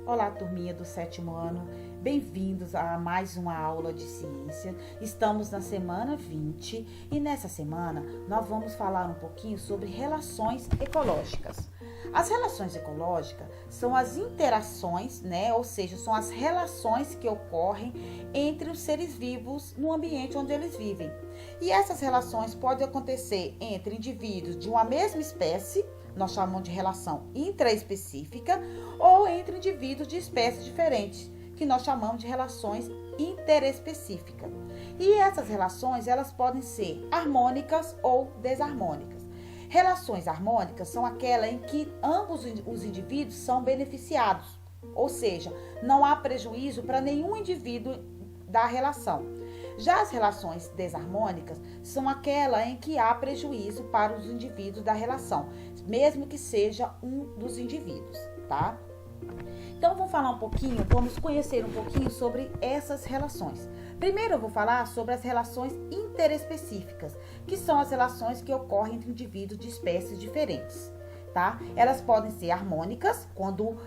Olá, turminha do 7º ano, bem-vindos a mais uma aula de ciência. Estamos na semana 20 e nessa semana nós vamos falar um pouquinho sobre relações ecológicas. As relações ecológicas são as interações, ou seja, são as relações que ocorrem entre os seres vivos no ambiente onde eles vivem. E essas relações podem acontecer entre indivíduos de uma mesma espécie, nós chamamos de relação intraespecífica, ou entre indivíduos de espécies diferentes, que nós chamamos de relações interespecíficas. E essas relações, elas podem ser harmônicas ou desarmônicas. Relações harmônicas são aquelas em que ambos os indivíduos são beneficiados, ou seja, não há prejuízo para nenhum indivíduo da relação. Já as relações desarmônicas são aquelas em que há prejuízo para os indivíduos da relação, mesmo que seja um dos indivíduos, tá? Então, vamos conhecer um pouquinho sobre essas relações. Primeiro, eu vou falar sobre as relações interespecíficas, que são as relações que ocorrem entre indivíduos de espécies diferentes, tá? Elas podem ser harmônicas, quando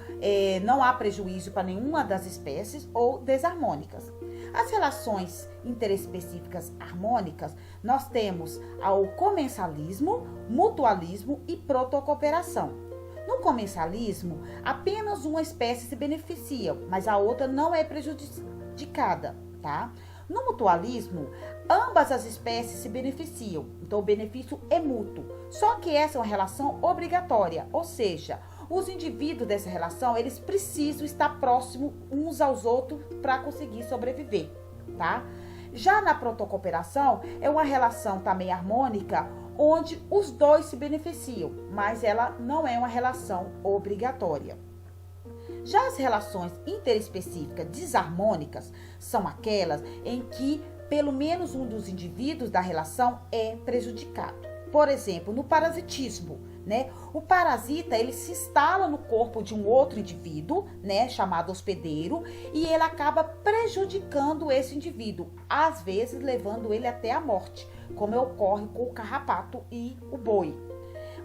não há prejuízo para nenhuma das espécies, ou desarmônicas. As relações interespecíficas harmônicas, nós temos o comensalismo, mutualismo e protocooperação. No comensalismo, apenas uma espécie se beneficia, mas a outra não é prejudicada, tá? No mutualismo, ambas as espécies se beneficiam, então o benefício é mútuo. Só que essa é uma relação obrigatória, ou seja, os indivíduos dessa relação, eles precisam estar próximos uns aos outros para conseguir sobreviver, tá? Já na protocooperação, é uma relação também harmônica, onde os dois se beneficiam, mas ela não é uma relação obrigatória. Já as relações interespecíficas desarmônicas são aquelas em que pelo menos um dos indivíduos da relação é prejudicado. Por exemplo, no parasitismo, o parasita, ele se instala no corpo de um outro indivíduo, chamado hospedeiro, e ele acaba prejudicando esse indivíduo, às vezes levando ele até a morte, como ocorre com o carrapato e o boi.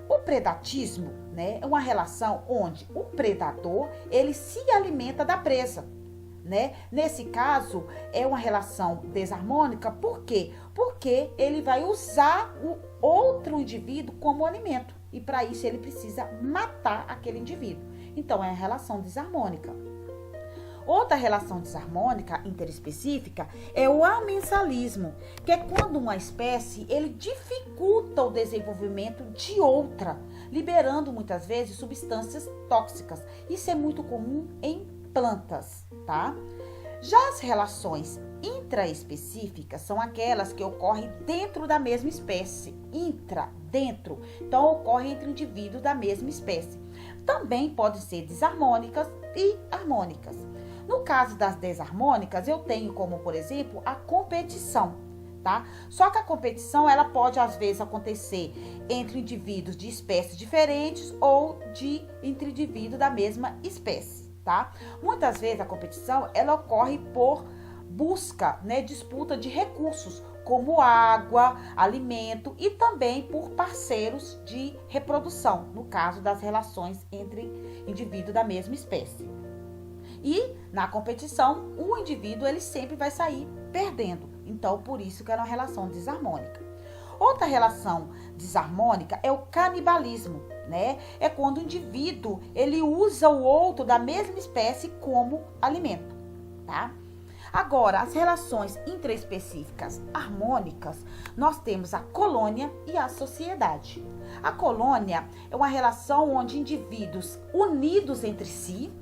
O predatismo, é uma relação onde o predador, ele se alimenta da presa, Nesse caso, é uma relação desarmônica, por quê? Porque ele vai usar o outro indivíduo como alimento, e para isso ele precisa matar aquele indivíduo. Então, é a relação desarmônica. Outra relação desarmônica interespecífica é o amensalismo, que é quando uma espécie ele dificulta o desenvolvimento de outra, liberando muitas vezes substâncias tóxicas. Isso é muito comum em plantas, tá? Já as relações intraespecíficas são aquelas que ocorrem dentro da mesma espécie. Dentro. Então, ocorrem entre indivíduos da mesma espécie. Também podem ser desarmônicas e harmônicas. No caso das desarmônicas, eu tenho como, por exemplo, a competição, tá? Só que a competição, ela pode, às vezes, acontecer entre indivíduos de espécies diferentes ou entre indivíduos da mesma espécie, tá? Muitas vezes, a competição, ela ocorre por busca, disputa de recursos, como água, alimento e também por parceiros de reprodução, no caso das relações entre indivíduos da mesma espécie. E na competição, o indivíduo ele sempre vai sair perdendo. Então, por isso que é uma relação desarmônica. Outra relação desarmônica é o canibalismo, É quando o indivíduo ele usa o outro da mesma espécie como alimento, tá? Agora, as relações intraespecíficas harmônicas, nós temos a colônia e a sociedade. A colônia é uma relação onde indivíduos unidos entre si,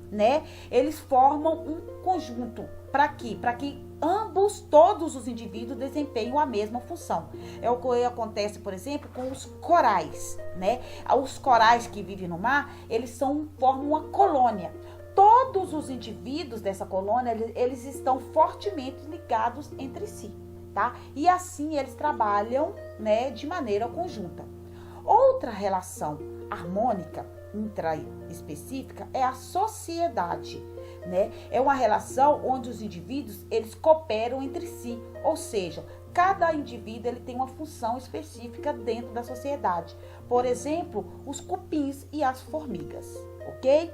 eles formam um conjunto. Para quê? Para que todos os indivíduos desempenham a mesma função. É o que acontece, por exemplo, com os corais, Os corais que vivem no mar, eles formam uma colônia. Todos os indivíduos dessa colônia, eles estão fortemente ligados entre si, tá? E assim eles trabalham, de maneira conjunta. Outra relação harmônica intraespecífica é a sociedade, É uma relação onde os indivíduos, eles cooperam entre si, ou seja, cada indivíduo ele tem uma função específica dentro da sociedade. Por exemplo, os cupins e as formigas, ok?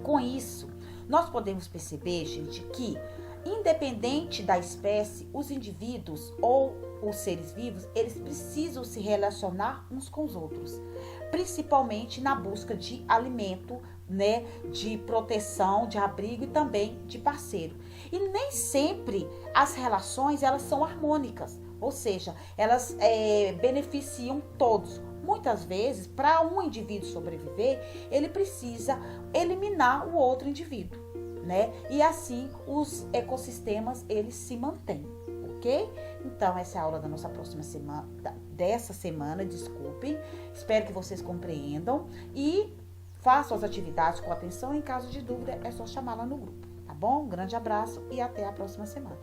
Com isso, Nós podemos perceber, gente, que independente da espécie, os indivíduos ou os seres vivos, eles precisam se relacionar uns com os outros, principalmente na busca de alimento, né, de proteção, de abrigo e também de parceiro. E nem sempre as relações elas são harmônicas, ou seja, elas beneficiam todos. Muitas vezes, para um indivíduo sobreviver, ele precisa eliminar o outro indivíduo, né? E assim os ecossistemas eles se mantêm, ok? Então essa é a aula da nossa próxima semana, dessa semana, desculpem. Espero que vocês compreendam e façam as atividades com atenção. Em caso de dúvida, é só chamar lá no grupo, tá bom? Um grande abraço e até a próxima semana.